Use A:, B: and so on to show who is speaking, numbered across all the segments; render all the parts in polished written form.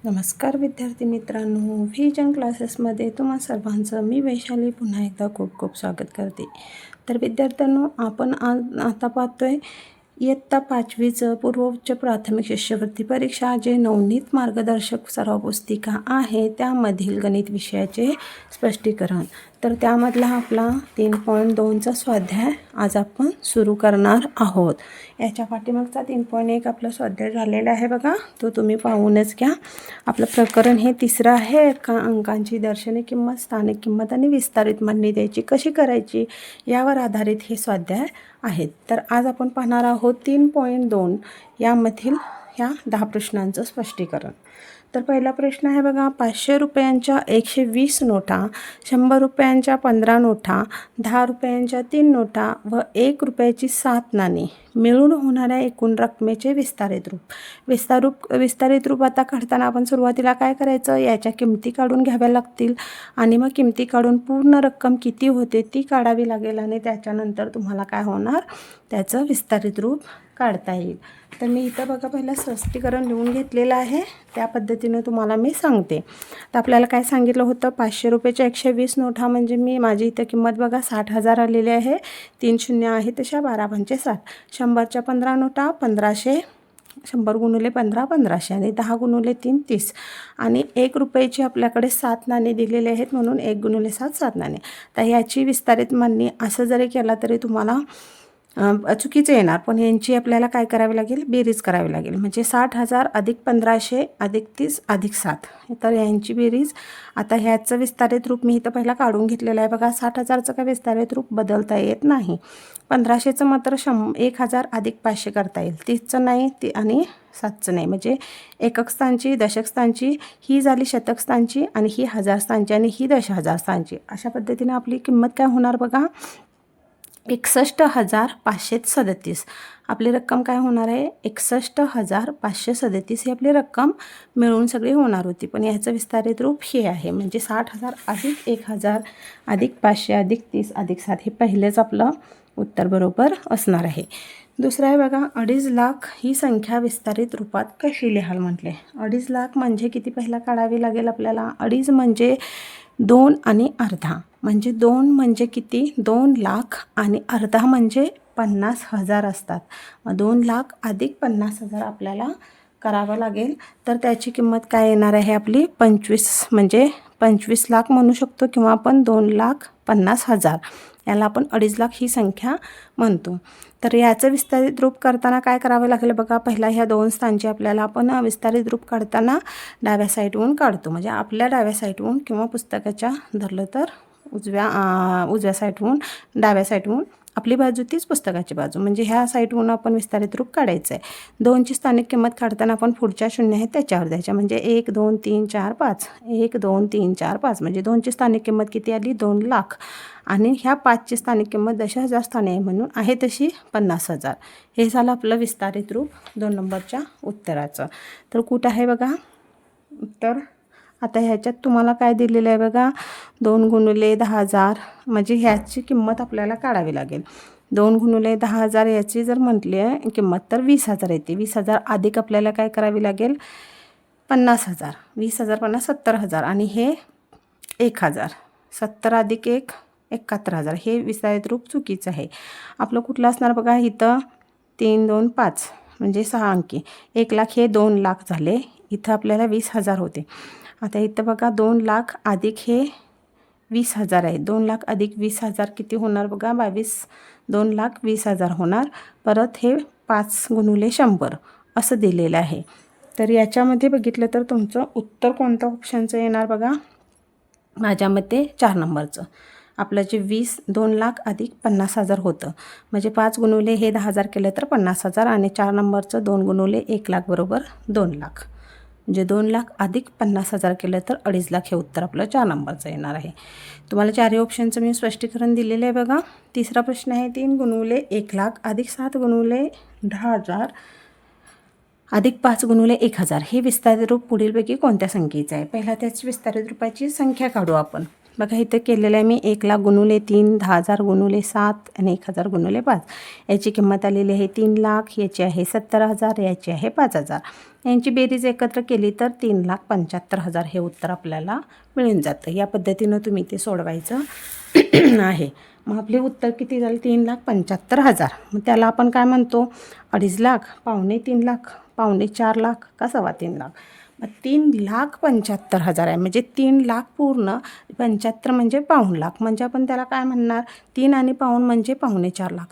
A: नमस्कार विद्यार्थी मित्रांनो, व्हिजन क्लासेसमध्ये तुम्हा सर्वांचं मी वैशाली पुन्हा एकदा खूप खूप स्वागत करते. तर विद्यार्थ्यांनो, आपण आता पाहतोय इयत्ता 5वीचं पूर्व उच्च प्राथमिक शिष्यवृत्ती परीक्षा जे नवनीत मार्गदर्शक सराव पुस्तिका आहे त्यामधील गणित विषयाचे स्पष्टीकरण. तर त्यामधला आपला 3.2चा स्वाध्याय आज आपण सुरू करणार आहोत. याच्या पाठीमागचा 3.1 आपला स्वाध्याय झालेला आहे बघा, तो तुम्ही पाहूनच घ्या. आपलं प्रकरण हे तिसरं आहे. अंकांची दर्शनी किंमत, स्थानिक किंमत आणि विस्तारित मांडणी द्यायची कशी करायची यावर आधारित हे स्वाध्याय आहेत. तर आज आपण पाहणार आहोत 3.2 यामधील ह्या 10 प्रश्नांचं स्पष्टीकरण. तर पहिला प्रश्न आहे बघा, 500 रुपयांच्या 120 नोटा, 100 रुपयांच्या 15 नोटा, 10 रुपयांच्या 3 नोटा व 1 रुपयाची 7 नाणी मिळून होणाऱ्या एकूण रकमेचे विस्तारित रूप. विस्तारित रूप आता काढताना आपण सुरुवातीला काय करायचं, याच्या किमती काढून घ्याव्या लागतील आणि मग किमती काढून पूर्ण रक्कम किती होते ती काढावी लागेल आणि त्याच्यानंतर तुम्हाला काय होणार, त्याचं विस्तारित रूप काढता येईल. तर मी इथं बघा पहिलं स्पष्टीकरण लिहून घेतलेलं आहे, त्या पद्धतीनं तुम्हाला मी सांगते. तर आपल्याला काय सांगितलं होतं, 500 रुपयाच्या 120 नोटा म्हणजे माझी इथं किंमत बघा 60,000 आलेली आहे. 3 शून्य आहे तशा 12 पंचे 60. 100च्या 15 नोटा 1500, 100 गुणुले 15 1500 आणि 10 गुणुले 3 30 आणि 1 रुपयाची आपल्याकडे 7 नाणे दिलेले आहेत म्हणून 1 गुणुले 7 7 नाणे. तर याची विस्तारित मांडणी असं जरी केला तरी तुम्हाला चुकीचं येणार, पण यांची आपल्याला काय करावी लागेल, बेरीज करावी लागेल. म्हणजे 60,000 अधिक 1500 अधिक 30 अधिक 7. तर यांची बेरीज. आता ह्याचं विस्तारित रूप मी इथं पहिला काढून घेतलेलं आहे बघा. 60,000चं काय विस्तारित रूप बदलता येत नाही. 1500चं मात्र 1000 अधिक 500 करता येईल. 30चं नाही आणि 7चं नाही. म्हणजे एकक स्थानची, दशक स्थानची, ही झाली शतक स्थानची आणि ही हजार स्थानची आणि ही दशहजार स्थानची. अशा पद्धतीने आपली किंमत काय होणार बघा, 61,537. आपली रक्कम काय होणार आहे, 61,537 ही आपली रक्कम मिळून सगळी होणार होती. पण याचं विस्तारित रूप हे आहे. म्हणजे 60,000 अधिक 1,000 अधिक 500 अधिक 30 अधिक 7 हे पहिलेच आपलं उत्तर बरोबर असणार आहे. दुसरं आहे बघा, 2.5 लाख ही संख्या विस्तारित रूपात कशी लिहाल म्हटले. 2.5 लाख म्हणजे किती पहिला काढावी लागेल आपल्याला. 2.5 म्हणजे 2 आणि अर्धा, म्हणजे 2 म्हणजे किती, 2 लाख आणि अर्धा म्हणजे 50,000 असतात. मग 2 लाख अधिक 50,000 आपल्याला करावं लागेल. तर त्याची किंमत काय येणार आहे आपली 25, म्हणजे 25 लाख म्हणू शकतो किंवा आपण 2,50,000 याला आपण 2.5 लाख ही संख्या म्हणतो. तर याचं विस्तारित रूप करताना काय करावं लागेल बघा, पहिला ह्या 2 स्थानची आपल्याला आपण विस्तारित रूप काढताना डाव्या साईडहून काढतो. म्हणजे आपल्या डाव्या साईडहून किंवा पुस्तकाच्या धरलं तर उजव्या साईडहून, डाव्या साईडहून आपली बाजू तीच पुस्तकाची बाजू, म्हणजे ह्या साईडहून आपण विस्तारित रूप काढायचं आहे. 2ची स्थानिक किंमत काढताना आपण पुढच्या शून्य आहेत त्याच्यावर द्यायच्या. म्हणजे 1 2 3 4 5, 1 2 3 4 5 म्हणजे 2ची स्थानिक किंमत किती आली, 2 लाख. आणि ह्या 5ची स्थानिक किंमत दशहजार स्थाने आहे म्हणून आहे तशी 50,000. हे झालं आपलं विस्तारित रूप 2 नंबरच्या उत्तराचं. तर कुठं आहे बघा उत्तर. आता ह्याच्यात तुम्हाला काय दिलेलं आहे बघा, 2 गुणुले 10,000 म्हणजे ह्याची किंमत आपल्याला काढावी लागेल. 2 गुणुले 10,000 याची जर म्हटली आहे किंमत तर 20,000 येते. 20,000 अधिक आपल्याला काय करावी लागेल, 50,000. 20,000 50 70,000 आणि हे 1,000. 70 अधिक 1 71,000. हे विस्तारित रूप चुकीचं आहे. आपलं कुठलं असणार बघा, इथं 3 2 5 म्हणजे 6 अंकी. 1 लाख हे 2 लाख झाले. इथं आपल्याला 20,000 होते. आता इथं बघा 2 लाख अधिक हे 20,000 आहे. 2 लाख अधिक 20,000 किती होणार बघा, 2,20,000 होणार. परत हे 5 गुणुले 100 असं दिलेलं आहे. तर याच्यामध्ये बघितलं तर तुमचं उत्तर कोणत्या ऑप्शनचं येणार बघा, माझ्या मते 4 नंबरचं. आपलं जे 2 लाख अधिक 50,000 होतं, म्हणजे 5 गुणुले हे 10,000 केलं तर 50,000 आणि 4 नंबरचं 2 गुणुले 1 लाख बरोबर 2 लाख. म्हणजे 2 लाख अधिक 50,000 केलं तर 2.5 लाख हे उत्तर आपलं 4 नंबरचं येणार आहे. तुम्हाला 4ही ऑप्शनचं मी स्पष्टीकरण दिलेलं आहे बघा. तिसरा प्रश्न आहे, 3 गुणुले 1 लाख अधिक 7 गुणुले 10,000 अधिक 5 गुणुले 1,000 हे विस्तारित रूप पुढीलपैकी कोणत्या संख्येचं आहे. पहिला त्याची विस्तारित रूपाची संख्या काढू आपण. बघा इथं केलेलं आहे मी 1,00,000 गुणुले 3, 10,000 गुणुले 7 आणि 1,000 गुणुले 5. याची किंमत आलेली आहे 3,00,000, याची आहे 70,000, याची आहे 5,000. यांची बेरीज एकत्र केली तर 3,75,000 हे उत्तर आपल्याला मिळून जातं. या पद्धतीनं तुम्ही ते सोडवायचं आहे. मग आपले उत्तर किती झालं? 3,75,000. मग त्याला आपण काय म्हणतो? 2.5 लाख, 2.25 लाख, 4.25 लाख का 3.25 लाख? मग 3,75,000 आहे. म्हणजे 3 लाख पूर्ण, 75 म्हणजे 1.25 लाख. म्हणजे आपण त्याला काय म्हणणार? 3 आणि 1.25 म्हणजे 4.25 लाख.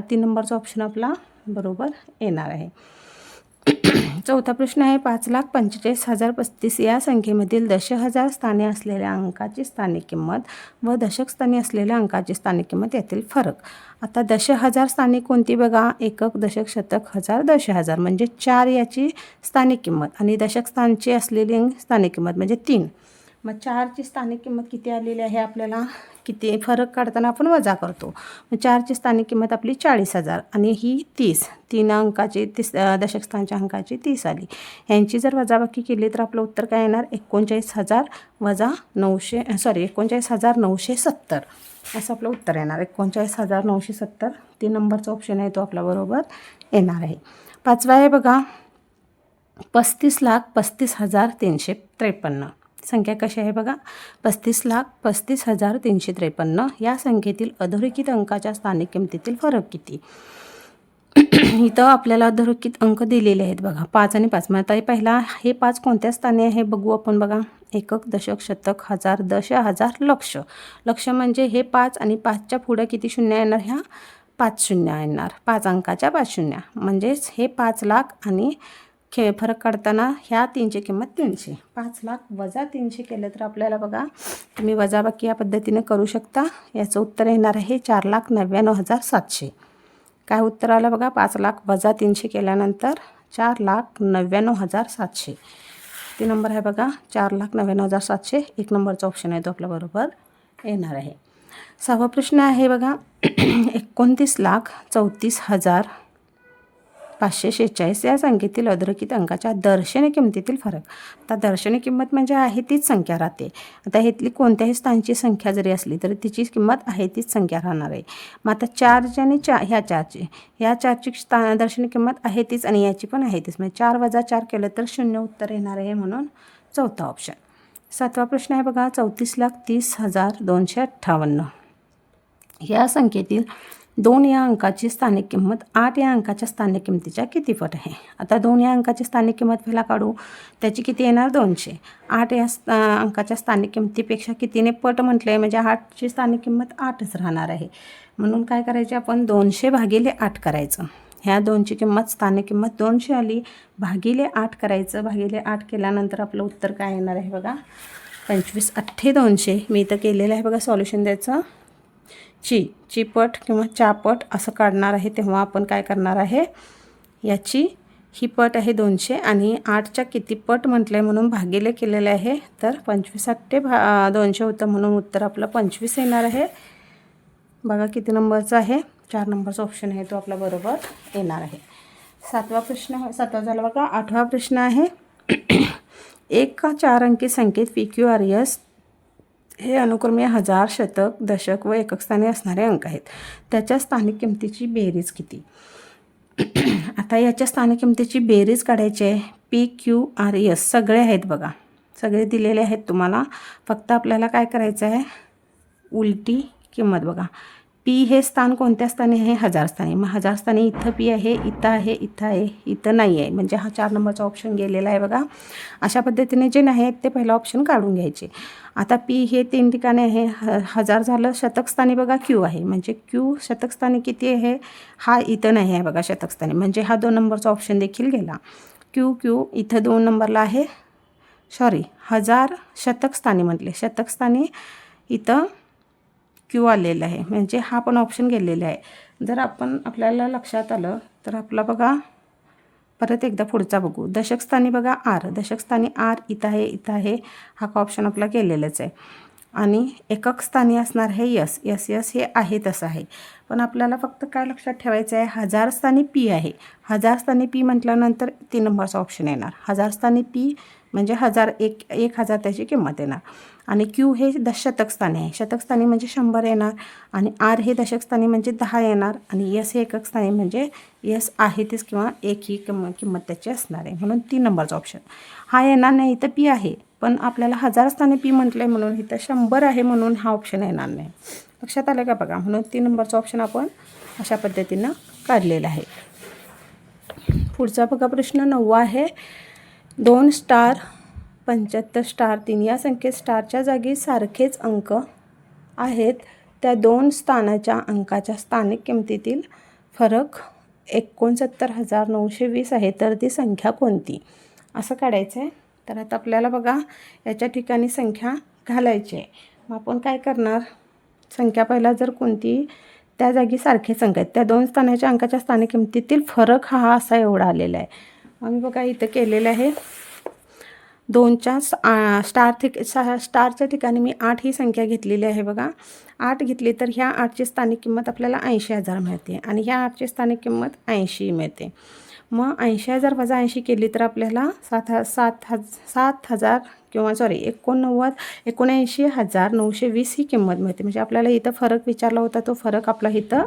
A: 3 नंबरचा ऑप्शन आपला बरोबर येणार आहे. चौथा प्रश्न आहे 5,45,035 या संख्येमधील दशहजार स्थाने असलेल्या अंकाची स्थानिक किंमत व दशक स्थानी असलेल्या अंकाची स्थानिक किंमत यातील फरक. आता दशहजार स्थानिक कोणती बघा? एकक, दशक, शतक, हजार, दशहजार म्हणजे 4 याची स्थानिक किंमत आणि दशक स्थानची असलेली स्थानिक किंमत म्हणजे 3. मग 4ची स्थानिक किंमत किती आलेली आहे आपल्याला? किती फरक काढताना आपण वजा करतो. मग 4ची स्थानिक किंमत आपली 40,000 आणि ही 30. 3 अंकाची दशक स्थानच्या अंकाची 30 आली. ह्यांची जर वजाबाकी केली तर आपलं उत्तर काय येणार? 39,000 वजा 39,970 असं आपलं उत्तर येणार. 39,970 3 नंबरचा ऑप्शन आहे तो आपला बरोबर येणार आहे. 5वा आहे बघा 35,35,353. संख्या कशी आहे बघा? 35,35,353 या संख्येतील अधोरेखित अंकाच्या स्थानिक किमतीतील फरक किती? इथं आपल्याला अधोरेखित अंक दिलेले आहेत बघा 5 आणि 5. मग आता पहिला हे 5 कोणत्या स्थानी आहे बघू आपण बघा. एकक, दशक, शतक, हजार, दशहजार, लक्ष. लक्ष म्हणजे हे 5 आणि 5च्या पुढे किती शून्य येणार? ह्या 5 शून्य येणार. 5 अंकाच्या 5 शून्य म्हणजेच हे 5 लाख आणि फरक काढताना ह्या 3ची किंमत 300. 5 लाख वजा 300 केलं तर आपल्याला बघा तुम्ही वजाबाकी या पद्धतीने करू शकता. याचं उत्तर येणार आहे 4,99,700. काय उत्तर आलं बघा? 5 लाख वजा 300 केल्यानंतर 4,99,700. ते नंबर आहे बघा 4,99,700. 1 नंबरचा ऑप्शन आहे तो आपला बरोबर येणार आहे. 6वा प्रश्न आहे बघा 29,34,546 या संख्येतील अधोरेखित अंकाच्या दर्शनी किमतीतील फरक. आता दर्शनी किंमत म्हणजे आहे तीच संख्या राहते. आता ह्यातली कोणत्याही स्थानची संख्या जरी असली तरी तिची किंमत आहे तीच संख्या राहणार आहे. मग आता 4 आणि ह्या 4ची दर्शनी किंमत आहे तीच आणि याची पण आहे तीच. म्हणजे 4 वजा 4 केलं तर 0 उत्तर येणार आहे म्हणून चौथा ऑप्शन. 7वा प्रश्न आहे बघा 34,30,258 या संख्येतील 2 या अंकाची स्थानिक किंमत 8 या अंकाच्या स्थानिक किंमतीच्या किती पट आहे? आता 2 या अंकाची स्थानिक किंमत पहिला काढू. त्याची किती येणार? 200. 8 या अंकाच्या स्थानिक किंमतीपेक्षा कितीने पट म्हटलं आहे म्हणजे 8ची स्थानिक किंमत 8च राहणार आहे. म्हणून काय करायचे आपण? 200 भागिले 8 करायचं. ह्या 2ची किंमत स्थानिक किंमत 200 आली भागिले 8 करायचं. भागिले 8 केल्यानंतर आपलं उत्तर काय येणार आहे बघा 25 8 200. मी इथं केलेलं आहे बघा सॉल्युशन द्यायचं. ची पट किंवा चापट असं काढणार आहे तेव्हा आपण काय करणार आहे? याची ही पट आहे 200 आणि 8च्या किती पट म्हटलं आहे म्हणून भागिले केलेले आहे. तर 25 8 200 होतं म्हणून उत्तर आपलं 25 येणार आहे. बघा किती नंबरचा आहे? 4 नंबरचा ऑप्शन आहे तो आपला बरोबर येणार आहे. 7वा प्रश्न 7वा झाला बघा. 8वा प्रश्न आहे 1 का 4 अंकी संख्येत PQRS हे अनुक्रमे हजार, शतक, दशक व एकक स्थानी असणारे अंक आहेत. त्याच्या स्थानिक किमतीची बेरीज किती? आता याच्या स्थानिक किमतीची बेरीज काढायची आहे. PQRS सगळे आहेत बघा, सगळे दिलेले आहेत तुम्हाला. फक्त आपल्याला काय करायचं आहे? उलटी किंमत बघा. P हे स्थान कोणत्या स्थानी आहे? हजार स्थानी. मग हजार स्थानी इथं P आहे, इथं आहे, इथं आहे, इथं नाही आहे. म्हणजे हा 4 नंबरचा ऑप्शन गेलेला आहे बघा. अशा पद्धतीने जे नाही आहेत ते पहिला ऑप्शन काढून घ्यायचे. आता P हे 3 ठिकाणी आहे. हजार झालं. शतक स्थानी बघा Q आहे. म्हणजे Q शतक स्थानी किती आहे? हा इथं नाही आहे बघा शतक स्थानी. म्हणजे हा 2 नंबरचा ऑप्शन देखील गेला. Q इथं 2 नंबरला आहे. हजार शतक स्थानी म्हटले. शतक स्थानी इथं Q आलेलं आहे. म्हणजे हा पण ऑप्शन गेलेला आहे. जर आपल्याला लक्षात आलं तर आपला बघा परत एकदा पुढचा बघू. दशक स्थानी बघा R. दशक स्थानी R इथं आहे, इथं आहे. हा ऑप्शन आपला केलेलाच आहे. आणि एकक स्थानी असणार आहे यस. यस यस हे आहे तसं आहे. पण आपल्याला फक्त काय लक्षात ठेवायचं आहे, हजार स्थानी पी आहे. हजार स्थानी पी म्हटल्यानंतर 3 नंबरचा ऑप्शन येणार. हजार स्थानी पी म्हणजे 1000 1000 त्याची किंमत येणार. आणि क्यू हे शतक स्थानी आहे. शतक स्थानी म्हणजे 100 येणार. आणि आर हे दशक स्थानी म्हणजे 10 येणार. आणि यस हे एकक स्थानी म्हणजे यस आहे तेच किंवा एक ही किंमत त्याची असणार आहे. म्हणून 3 नंबरचा ऑप्शन हा येणार नाही. इथं पी आहे पण आपल्याला हजार स्थानी पी म्हटलं आहे म्हणून इथं 100 आहे म्हणून हा ऑप्शन येणार नाही. लक्षात आलं का बघा. म्हणून 3 नंबरचा ऑप्शन आपण अशा पद्धतीनं काढलेला आहे. पुढचा बघा प्रश्न 9 आहे. 2 स्टार 75 स्टार 3 या संख्येत स्टारच्या जागी सारखेच अंक आहेत. त्या 2 स्थानाच्या अंकाच्या स्थानिक किमतीतील फरक 69,920 आहे. तर ती संख्या कोणती असं काढायचं आहे. तर आता आपल्याला बघा याच्या ठिकाणी संख्या घालायची आहे. मग आपण काय करणार, संख्या पहिला जर कोणती त्या जागी सारखेच अंक आहेत, त्या 2 स्थानाच्या अंकाच्या स्थानिक किमतीतील फरक हा असा एवढा आलेला आहे. आम्ही बघा इथं केलेलं आहे. 2च्या स्टारच्या ठिकाणी मी 8 ही संख्या घेतलेली आहे बघा. 8 घेतली तर ह्या 8ची स्थानिक किंमत आपल्याला 80,000 मिळते आणि ह्या 8ची स्थानिक किंमत 80 मिळते. मग 80,000 वजा 80 केली तर आपल्याला 7,000 किंवा 79,920 ही किंमत मिळते. म्हणजे आपल्याला इथं फरक विचारला होता, तो फरक आपला इथं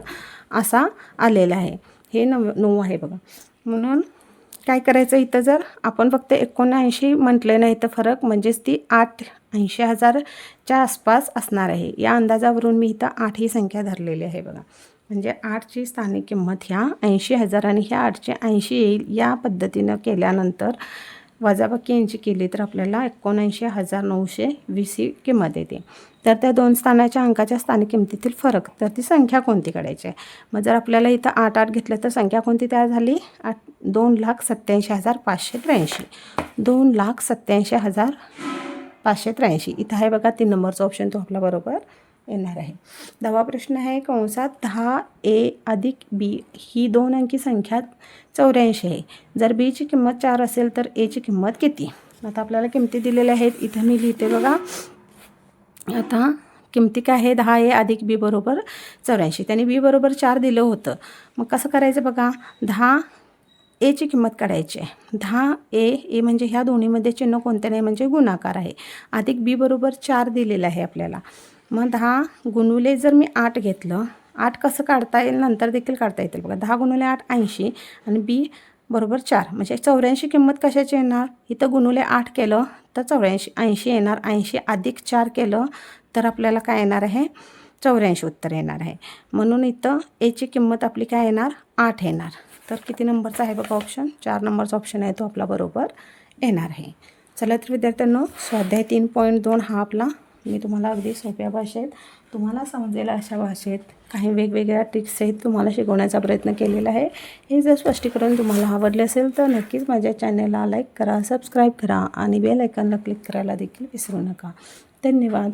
A: असा आलेला आहे. हे 9 आहे बघा. म्हणून काय करायचं, इथं जर आपण फक्त 79 म्हटले नाही तर फरक म्हणजेच ती 80,000च्या आसपास असणार आहे. या अंदाजावरून मी इथं 8 ही संख्या धरलेली आहे बघा. म्हणजे 8ची स्थानिक किंमत ह्या 80,000 आणि ह्या 8ची 80 येईल. या पद्धतीनं केल्यानंतर वजाबाकी यांची केली तर आपल्याला 79,920 ही किंमत येते. तर त्या 2 स्थानाच्या अंकाच्या स्थानिक किमतीतील फरक, तर ती संख्या कोणती काढायची आहे. मग जर आपल्याला इथं 8 घेतलं तर संख्या कोणती तयार झाली, 2,87,583. 2,87,583 इथं आहे बघा. 3 नंबरचा ऑप्शन तो आपला बरोबर येणार आहे. 10वा प्रश्न आहे. कंसात 10A अधिक B ही 2 अंकी संख्या 84 आहे. जर Bची किंमत 4 असेल तर Aची किंमत किती. आता आपल्याला किमती दिलेल्या आहेत. इथं मी लिहिते बघा. आता किमती काय आहे, 10A अधिक B बरोबर 84. त्यांनी B बरोबर 4 दिलं होतं. मग कसं करायचं बघा, 10Aची किंमत काढायची आहे. 10A म्हणजे ह्या दोन्हीमध्ये चिन्ह कोणते नाही म्हणजे गुणाकार आहे. अधिक B बरोबर 4 दिलेलं आहे आपल्याला. मग 10 गुणुले जर मी 8 घेतलं, 8 कसं काढता येईल नंतर देखील काढता येतील बघा. 10 गुणुले 8 80 आणि B बरोबर 4 म्हणजे 84 किंमत कशाची येणार. इथं गुणुले 8 केलं तर 80 येणार. 80 अधिक 4 केलं तर आपल्याला काय येणार आहे, 84 उत्तर येणार आहे. म्हणून इथं Aची किंमत आपली काय येणार, 8 येणार. तर किती नंबरचा आहे बघा ऑप्शन, 4 नंबरचा ऑप्शन आहे तो आपला बरोबर येणार आहे. चला तर विद्यार्थ्यांनो, स्वाध्याय 3.2 हा आपला मी तुम्हाला अगदी सोप्या भाषेत तुम्हाला समजेल अशा भाषेत काही वेगवेगळ्या ट्रिक्स सहित तुम्हाला शिकवण्याचा प्रयत्न केलेला आहे. हे जर स्पष्टीकरण तुम्हाला आवडले असेल तर नक्कीच माझ्या चॅनलला लाईक करा, सबस्क्राईब करा आणि बेल आयकॉनला क्लिक करायला देखील विसरू नका. धन्यवाद.